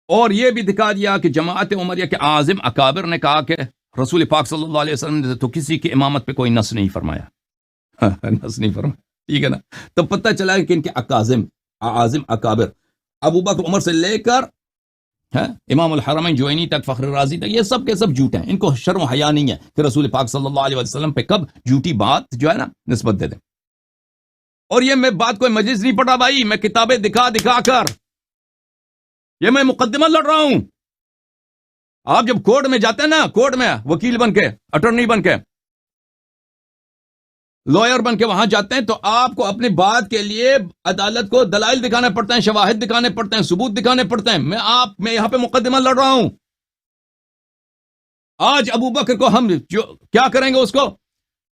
اور یہ بھی دکھا دیا کہ جماعت عمریہ کے اعظم اکابر نے کہا کہ رسول پاک صلی اللہ علیہ وسلم نے تو کسی کی امامت پہ کوئی نص نہیں فرمایا، نص نہیں فرمایا، ٹھیک ہے نا. تو پتہ چلا کہ ان کے اعظم اکابر ابو بکر عمر سے لے کر امام الحرمین جوینی تک، فخر رازی تک، یہ سب کے سب جھوٹ ہیں. ان کو شرم و حیا نہیں ہے کہ رسول پاک صلی اللہ علیہ وسلم پہ کب جھوٹی بات جو ہے نا نسبت دے دیں. اور یہ میں بات کوئی مجلس نہیں پڑھا بھائی، میں کتابیں دکھا کر یہ میں مقدمہ لڑ رہا ہوں. آپ جب کورٹ میں جاتے ہیں نا، کورٹ میں وکیل بن کے، اٹرنی بن کے، لائر بن کے وہاں جاتے ہیں، تو آپ کو اپنی بات کے لیے عدالت کو دلائل دکھانے پڑتے ہیں، شواہد دکھانے پڑتے ہیں، ثبوت دکھانے پڑتے ہیں. میں یہاں پہ مقدمہ لڑ رہا ہوں. آج ابو بکر کو ہم جو کیا کریں گے، اس کو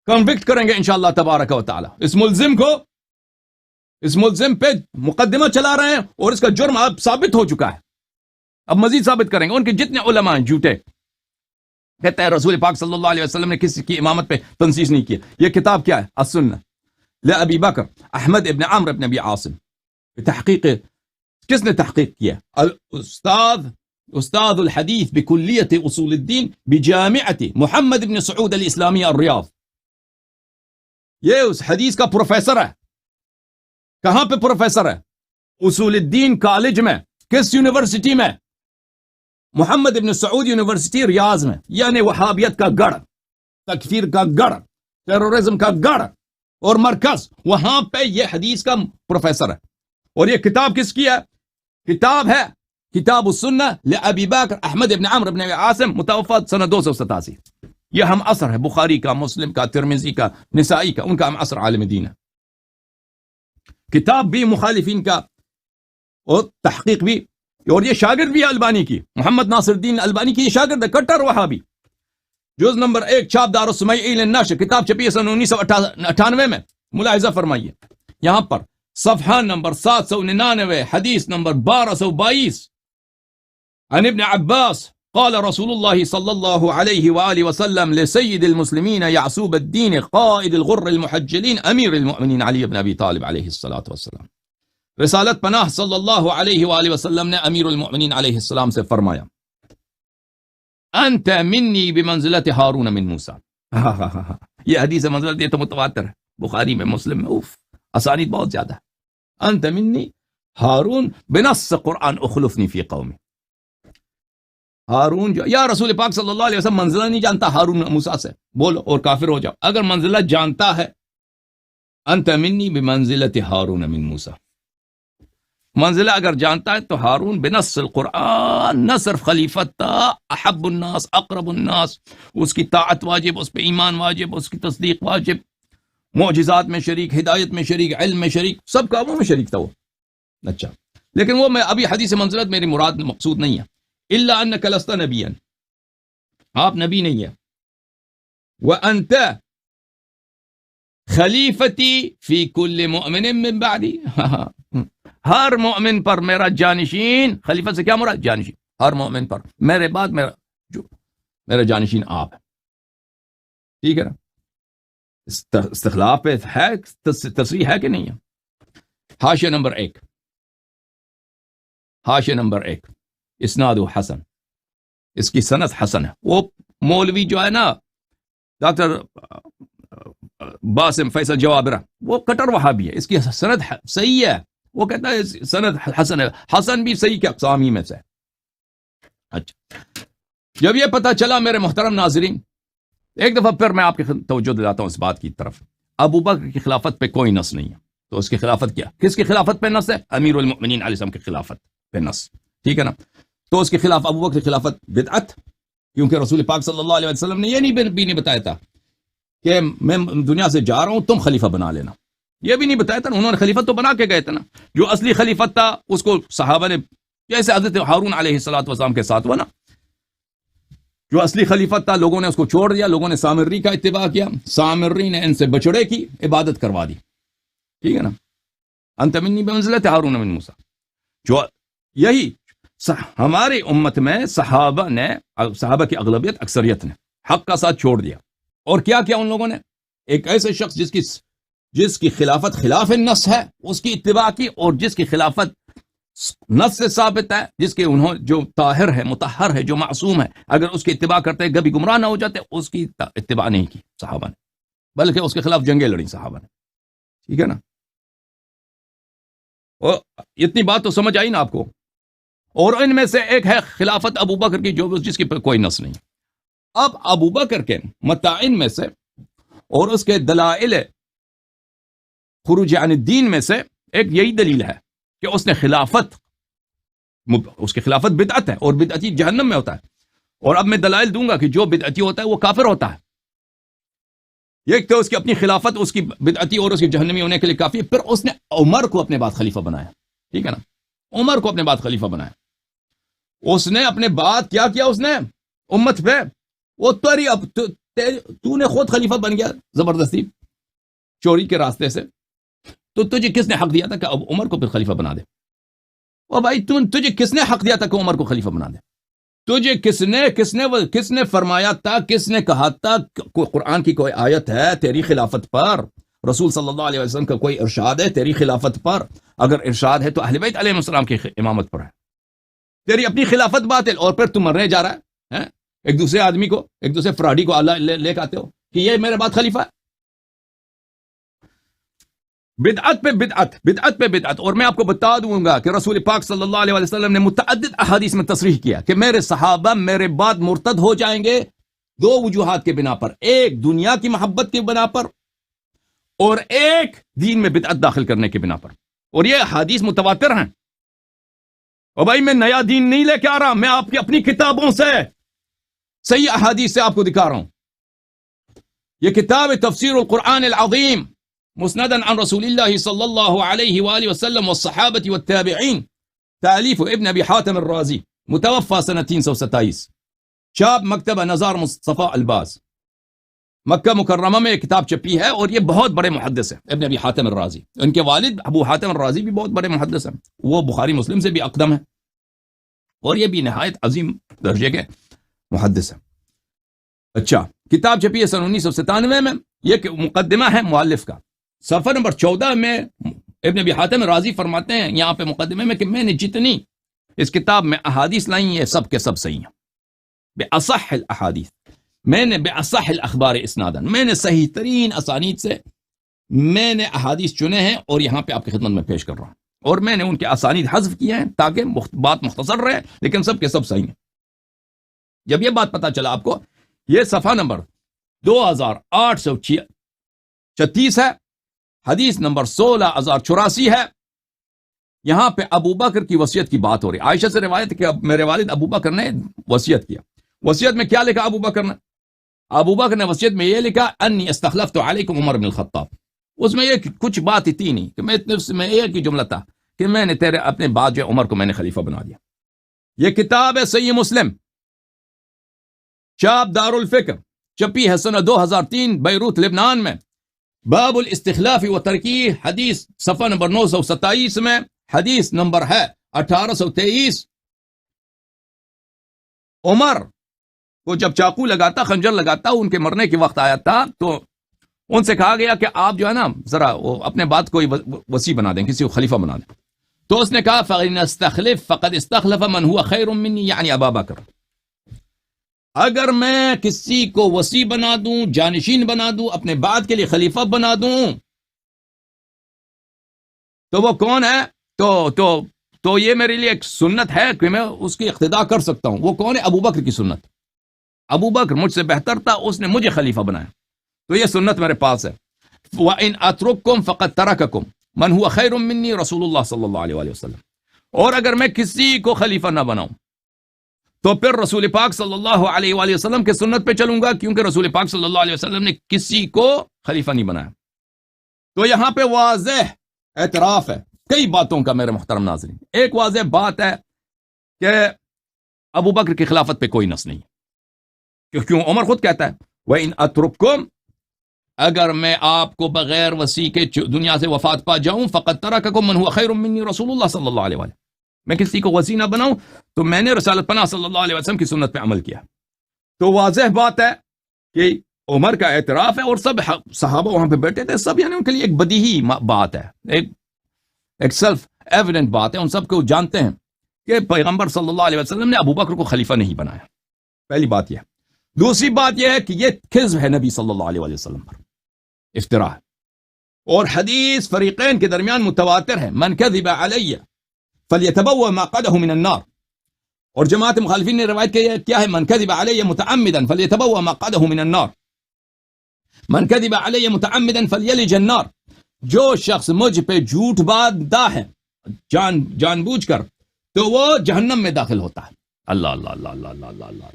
کنوکٹ کریں گے انشاءاللہ تبارک و تعالی. اس ملزم پہ مقدمہ چلا رہے ہیں اور اس کا جرم اب ثابت ہو چکا ہے. اب مزید ثابت کریں گے. ان کے جتنے علماء ہیں جھوٹے، کہتے ہیں رسول پاک صلی اللہ علیہ وسلم نے کسی کی امامت پہ تنصیص نہیں کیا. یہ کتاب کیا ہے؟ السنہ لأبی بکر احمد ابن عمرو ابن ابی عاصم. تحقیق کس نے تحقیق کیا؟ استاذ الحدیث بکلیت اصول الدین بجامعۃ محمد ابن سعود الاسلامی الریاض. یہ اس حدیث کا پروفیسر ہے. کہاں پہ پروفیسر ہے؟ اصول الدین کالج میں. کس یونیورسٹی میں؟ محمد ابن سعود یونیورسٹی ریاض میں. یعنی وہابیت کا گڑھ، تکفیر کا گڑھ، ٹیرورزم کا گڑھ اور مرکز، وہاں پہ یہ حدیث کا پروفیسر ہے. اور یہ کتاب کس کی ہے؟ کتاب ہے کتاب السنہ لأبی بکر احمد ابن عمرو ابن ابی عاصم، متوفی سنہ 287. یہ ہم عصر ہے بخاری کا، مسلم کا، ترمذی کا، نسائی کا. ان کا ہم عصر عالم دین ہے. کتاب بھی مخالفین کا اور تحقیق بھی. اور یہ شاگرد بھی ہے البانی کی، محمد ناصر الدین البانی کی. یہ شاگرد ہے، کٹر وہابی. جز نمبر 1 چھاپ دار السمیعی للنشر، کتاب چھپی ہے سن 1998 میں. ملاحظہ فرمائیے یہاں پر صفحہ نمبر 799، حدیث نمبر 1222. عن ابن عباس قال رسول الله صلى الله عليه وآله وسلم لسيد المسلمين يعسوب الدين قائد الغر المحجلين أمير المؤمنين علي بن أبي طالب عليه الصلاة والسلام. رسالت پناہ صلی اللہ علیہ وآلہ وسلم نے امیر المؤمنین علیہ السلام سے فرمایا، انت منی بمنزلت ہارون من موسیٰ. یہ حدیث منزلت یہ تو متواتر ہے، بخاری میں، مسلم میں، اسانید بہت زیادہ ہے. انت منی ہارون بنص قرآن اخلفنی فی قومی. ہارون جو یا رسول پاک صلی اللہ علیہ وسلم منزلہ نہیں جانتا ہارون موسیٰ سے، بولو اور کافر ہو جاؤ. اگر منزلہ جانتا ہے، انت منی بمنزلت ہارون من موسیٰ، منزلہ اگر جانتا ہے تو ہارون بنص القرآن، نہ صرف خلیفت تھا، احب الناس، اقرب الناس، اس کی طاعت واجب، اس پہ ایمان واجب، اس کی تصدیق واجب، معجزات میں شریک، ہدایت میں شریک، علم میں شریک، سب کاموں میں شریک تھا وہ. اچھا، لیکن وہ میں ابھی حدیث منزلت میری مراد مقصود نہیں ہے. الا انک لست نبیا، آپ نبی نہیں ہے. وانت خلیفتی فی کل مؤمن من بعدی، ہر مومن پر میرا جانشین. خلیفہ سے کیا مراد؟ جانشین. ہر مومن پر میرے بعد میرا جانشین آپ ہے. ٹھیک ہے نا؟ استخلاف پہ ہے، تصریح ہے کہ نہیں ہے؟ حاشیہ نمبر 1، حاشیہ نمبر 1، اسناد حسن، اس کی سند حسن ہے. وہ مولوی جو ہے نا ڈاکٹر باسم فیصل جوابرہ، وہ کٹر وہابی ہے. اس کی سند صحیح ہے، وہ کہتا ہے سند حسن ہے. حسن بھی صحیح کے اقسام ہی میں سے. اچھا، جب یہ پتہ چلا میرے محترم ناظرین، ایک دفعہ پھر میں آپ کی توجہ دلاتا ہوں اس بات کی طرف. ابو بکر کی خلافت پہ کوئی نص نہیں ہے، تو اس کی خلافت کیا؟ کس کی خلافت پہ نص ہے؟ امیر المؤمنین علیہ السلام کی خلافت پہ نص. ٹھیک ہے نا؟ تو اس کے خلاف ابو بکر کی خلافت بدعت، کیونکہ رسول پاک صلی اللہ علیہ وسلم نے یہ نہیں بتایا تھا کہ میں دنیا سے جا رہا ہوں تم خلیفہ بنا لینا. یہ بھی نہیں بتایا تھا. انہوں نے خلیفت تو بنا کے گئے تھے نا. جو اصلی خلیفت تھا اس کو صحابہ نے، جیسے حضرت ہارون علیہ السلام کے ساتھ ہوا نا، جو اصلی خلیفت تھا لوگوں نے اس کو چھوڑ دیا. لوگوں نے سامری کا اتباع کیا، سامری نے ان سے بچڑے کی عبادت کروا دی. ٹھیک ہے نا؟ انت منی بمنزلت ہارون من موسیٰ. جو یہی ہماری امت میں صحابہ کی اغلبیت، اکثریت نے حق کا ساتھ چھوڑ دیا. اور کیا کیا ان لوگوں نے؟ ایک ایسے شخص جس کی خلافت خلاف النص ہے اس کی اتباع کی، اور جس کی خلافت نص سے ثابت ہے، جس کے انہوں جو طاہر ہے، مطہر ہے، جو معصوم ہے، اگر اس کی اتباع کرتے کبھی گمراہ نہ ہو جاتے، اس کی اتباع نہیں کی صحابہ نے، بلکہ اس کے خلاف جنگیں لڑی صحابہ نے. ٹھیک ہے نا؟ اور اتنی بات تو سمجھ آئی نا آپ کو. اور ان میں سے ایک ہے خلافت ابو بکر کی، جو جس کی کوئی نص نہیں. اب ابو بکر کے متاعن میں سے اور اس کے دلائل خروج عن الدین میں سے ایک یہی دلیل ہے کہ اس نے خلافت، اس کی خلافت بدعت ہے اور بدعتی جہنم میں ہوتا ہے. اور اب میں دلائل دوں گا کہ جو بدعتی ہوتا ہے وہ کافر ہوتا ہے. ایک تو اس کی اپنی خلافت اس کی بدعتی اور اس کی جہنمی ہونے کے لیے کافی ہے. پھر اس نے عمر کو اپنے بعد خلیفہ بنایا. ٹھیک ہے نا؟ عمر کو اپنے بعد خلیفہ بنایا. اس نے اپنے بعد کیا کیا؟ اس نے امت پہ وہ تری، اب تو نے خود خلیفہ بن گیا زبردستی چوری کے راستے سے، تو تجھے کس نے حق دیا تھا کہ اب عمر کو پھر خلیفہ بنا دے؟ او بھائی تجھے کس نے حق دیا تھا کہ عمر کو خلیفہ بنا دے؟ تجھے کس نے فرمایا تھا، کس نے کہا تھا؟ قرآن کی کوئی آیت ہے تیری خلافت پر؟ رسول صلی اللہ علیہ وسلم کا کوئی ارشاد ہے تیری خلافت پر؟ اگر ارشاد ہے تو اہل بیت علیہ السلام کی امامت پر ہے. تیری اپنی خلافت باطل، اور پھر تم مرنے جا رہا ہے ایک دوسرے آدمی کو، ایک دوسرے فراڈی کو اللہ لے کے آتے ہو کہ یہ میرے بعد خلیفہ ہے. بدعت پہ بدعت، بدعت پہ بدعت. اور میں آپ کو بتا دوں گا کہ رسول پاک صلی اللہ علیہ وسلم نے متعدد احادیث میں تصریح کیا کہ میرے صحابہ میرے بعد مرتد ہو جائیں گے دو وجوہات کے بنا پر: ایک دنیا کی محبت کے بنا پر، اور ایک دین میں بدعت داخل کرنے کے بنا پر. اور یہ احادیث متواتر ہیں. اور بھائی میں نیا دین نہیں لے کے آ رہا، میں آپ کی اپنی کتابوں سے صحیح احادیث سے آپ کو دکھا رہا ہوں. یہ کتاب تفسیر القرآن العظیم مسندا عن رسول اللہ صلی اللہ علیہ وآلہ وسلم والصحابة والتابعین، تالیف ابن ابی حاتم الرازی، متوفى سنة 327، چاپ مکتبہ نزار مصطفیٰ الباز، مکہ مکرمہ میں کتاب چھپی ہے. اور یہ بہت بڑے محدث ہیں ابن ابی حاتم الرازی. ان کے والد ابو حاتم الرازی بھی بہت بڑے محدث ہیں، وہ بخاری مسلم سے بھی اقدم ہیں، اور یہ بھی نہایت عظیم درجے کے محدث ہیں. اچھا، کتاب چھپی ہے سن 1997 میں. یہ مقدمہ ہے مؤلف کا. صفحہ نمبر 14 میں ابن ابی حاتم الرازی فرماتے ہیں یہاں پہ مقدمے میں کہ میں نے جتنی اس کتاب میں احادیث لائیں یہ سب کے سب صحیح ہیں، بے اصح الاحادیث، میں نے بے اصح الاخبار اسنادا، میں نے صحیح ترین اسانید سے میں نے احادیث چنے ہیں اور یہاں پہ آپ کی خدمت میں پیش کر رہا ہوں. اور میں نے ان کے اسانید حذف کیے ہیں تاکہ بات مختصر رہے، لیکن سب کے سب صحیح ہیں. جب یہ بات پتا چلا آپ کو، یہ صفحہ نمبر 2836 ہے، حدیث نمبر 16084 ہے. یہاں پہ ابو بکر کی وصیت کی بات ہو رہی ہے. عائشہ سے روایت ہے کہ میرے والد ابو بکر نے وصیت کیا. وصیت میں کیا لکھا ابو بکر نے؟ ابو بکر نے وصیت میں یہ لکھا انی استخلفت علیکم عمر بن الخطاب. اس میں یہ کچھ بات ہی تھی نہیں کہ میں ایک ہی جملہ تھا کہ میں نے تیرے اپنے بعد جو عمر کو میں نے خلیفہ بنا دیا. یہ کتاب ہے صحیح مسلم، چاپ دار الفکر، چھپی ہے سنہ 2003 بیروت لبنان میں. باب الاستخلاف و ترکی، حدیث صفحہ نمبر 927 میں، حدیث نمبر ہے 1823. عمر کو جب چاقو لگاتا، خنجر لگاتا، ان کے مرنے کے وقت آیا تھا، تو ان سے کہا گیا کہ آپ جو ہے نا ذرا وہ اپنے بعد کوئی وصی بنا دیں، کسی کو خلیفہ بنا دیں. تو اس نے کہا فَإِنْ اسْتَخْلِفْ فَقَدْ اسْتَخْلَفَ مَنْ هُوَ خَيْرٌ مِّنِّي، یعنی ابا بکر. اگر میں کسی کو وصی بنا دوں، جانشین بنا دوں، اپنے بعد کے لیے خلیفہ بنا دوں، تو وہ کون ہے؟ تو یہ میرے لیے ایک سنت ہے کہ میں اس کی اقتداء کر سکتا ہوں. وہ کون ہے؟ ابو بکر کی سنت. ابو بکر مجھ سے بہتر تھا، اس نے مجھے خلیفہ بنایا، تو یہ سنت میرے پاس ہے. وَإِنْ أَتْرُكْكُمْ فَقَدْ تَرَكَكُمْ مَنْ هُوَ خَيْرٌ مِّنِّي رسول اللہ صلی اللہ علیہ وسلم. اور اگر میں کسی کو خلیفہ نہ بناؤں تو پھر رسول پاک صلی اللہ علیہ وآلہ وسلم کے سنت پہ چلوں گا، کیونکہ رسول پاک صلی اللہ علیہ وسلم نے کسی کو خلیفہ نہیں بنایا. تو یہاں پہ واضح اعتراف ہے کئی باتوں کا میرے محترم ناظرین. ایک واضح بات ہے کہ ابو بکر کی خلافت پہ کوئی نص نہیں، کیوں عمر خود کہتا ہے وَإِنْ أَتْرُكْكُمْ، اگر میں آپ کو بغیر وصی کے دنیا سے وفات پا جاؤں، فَقَدْ تَرَكَكُمْ مَنْ هُوَ خَيْرٌ مِّنِّي رسول اللہ صلی اللہ علیہ وآلہ، میں کسی کو وصی نہ بناؤں تو میں نے رسالت پناہ صلی اللہ علیہ وسلم کی سنت پہ عمل کیا. تو واضح بات ہے کہ عمر کا اعتراف ہے، اور سب صحابہ وہاں پہ بیٹھے تھے، سب یعنی ان کے لیے ایک بدیہی بات ہے، ایک سیلف ایویڈنٹ بات ہے، ان سب کو جانتے ہیں کہ پیغمبر صلی اللہ علیہ وسلم نے ابو بکر کو خلیفہ نہیں بنایا. پہلی بات یہ. دوسری بات یہ ہے کہ یہ کذب ہے نبی صلی اللہ علیہ وسلم پر، افتراء ہے. اور حدیث فریقین کے درمیان متواتر ہے، من کذب علی فلیتبوأ مقعده من النار. اور جماعت مخالفین نے روایت کیا ہے، من کذب علی متعمدا فلیتبوأ مقعده من النار، من کذب علی متعمدا فلیلج النار. جو شخص مجھ پہ جھوٹ باندھتا ہے جان بوجھ کر تو وہ جہنم میں داخل ہوتا ہے. اللہ اللہ اللہ اللہ اللہ اللہ اللہ.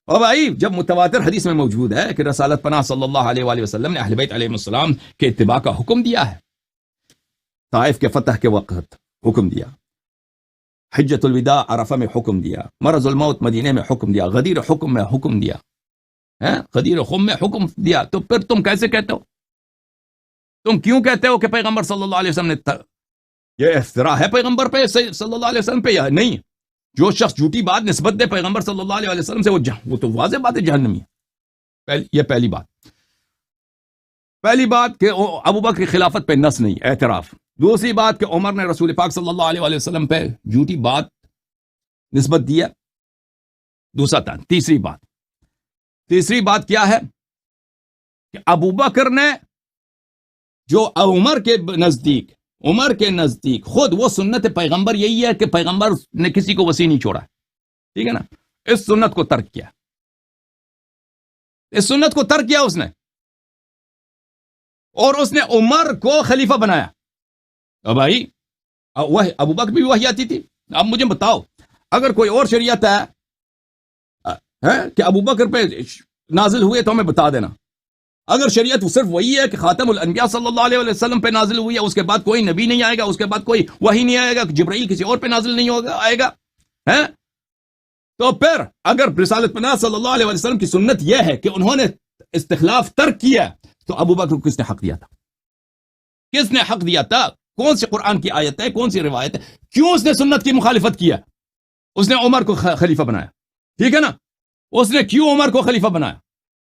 اور بھائی جب متواتر حدیث میں موجود ہے کہ رسالت پناہ صلی اللہ علیہ وآلہ وسلم نے اہل بیت علیہ السلام کے اتباع کا حکم دیا ہے، طائف کے فتح کے وقت حکم دیا، حجۃ الوداع عرفہ میں حکم دیا، مرض الموت مدینے میں حکم دیا، غدیر حکم میں حکم دیا، غدیر خم میں حکم دیا، تو پھر تم کیسے کہتے ہو؟ تم کیوں کہتے ہو کہ پیغمبر صلی اللہ علیہ وسلم نے یہ افتراء ہے پیغمبر پہ صلی اللہ علیہ وسلم پہ؟ یا نہیں؟ جو شخص جھوٹی بات نسبت دے پیغمبر صلی اللہ علیہ وسلم سے وہ تو واضح بات ہے جہنمی ہے. یہ پہلی بات. پہلی بات کہ ابو بکر کی خلافت پہ نص نہیں، اعتراف. دوسری بات کہ عمر نے رسول پاک صلی اللہ علیہ وسلم پہ جھوٹی بات نسبت دیا. دوسرا تھا. تیسری بات کیا ہے کہ ابو بکر نے جو عمر کے نزدیک خود وہ سنت پیغمبر یہی ہے کہ پیغمبر نے کسی کو وصی نہیں چھوڑا، ٹھیک ہے نا، اس سنت کو ترک کیا، اس نے، اور اس نے عمر کو خلیفہ بنایا. اب بھائی ابو بکر بھی وحی آتی تھی. اب مجھے بتاؤ اگر کوئی اور شریعت ہے کہ ابو بکر پہ نازل ہوئے تو ہمیں بتا دینا. اگر شریعت صرف وہی ہے کہ خاتم الانبیاء صلی اللہ علیہ وسلم پہ نازل ہوئی ہے، اس کے بعد کوئی نبی نہیں آئے گا، اس کے بعد کوئی وحی نہیں آئے گا، جبرائیل کسی اور پہ نازل نہیں آئے گا، تو پھر اگر رسالت پناہ صلی اللہ علیہ وسلم کی سنت یہ ہے کہ انہوں نے استخلاف ترک کیا، تو ابو بکر کو کس نے حق دیا تھا؟ کون سی قرآن کی آیت ہے، کون سی روایت ہے؟ کیوں اس نے سنت کی مخالفت کیا؟ اس نے عمر کو خلیفہ بنایا، ٹھیک ہے نا، اس نے کیوں عمر کو خلیفہ بنایا؟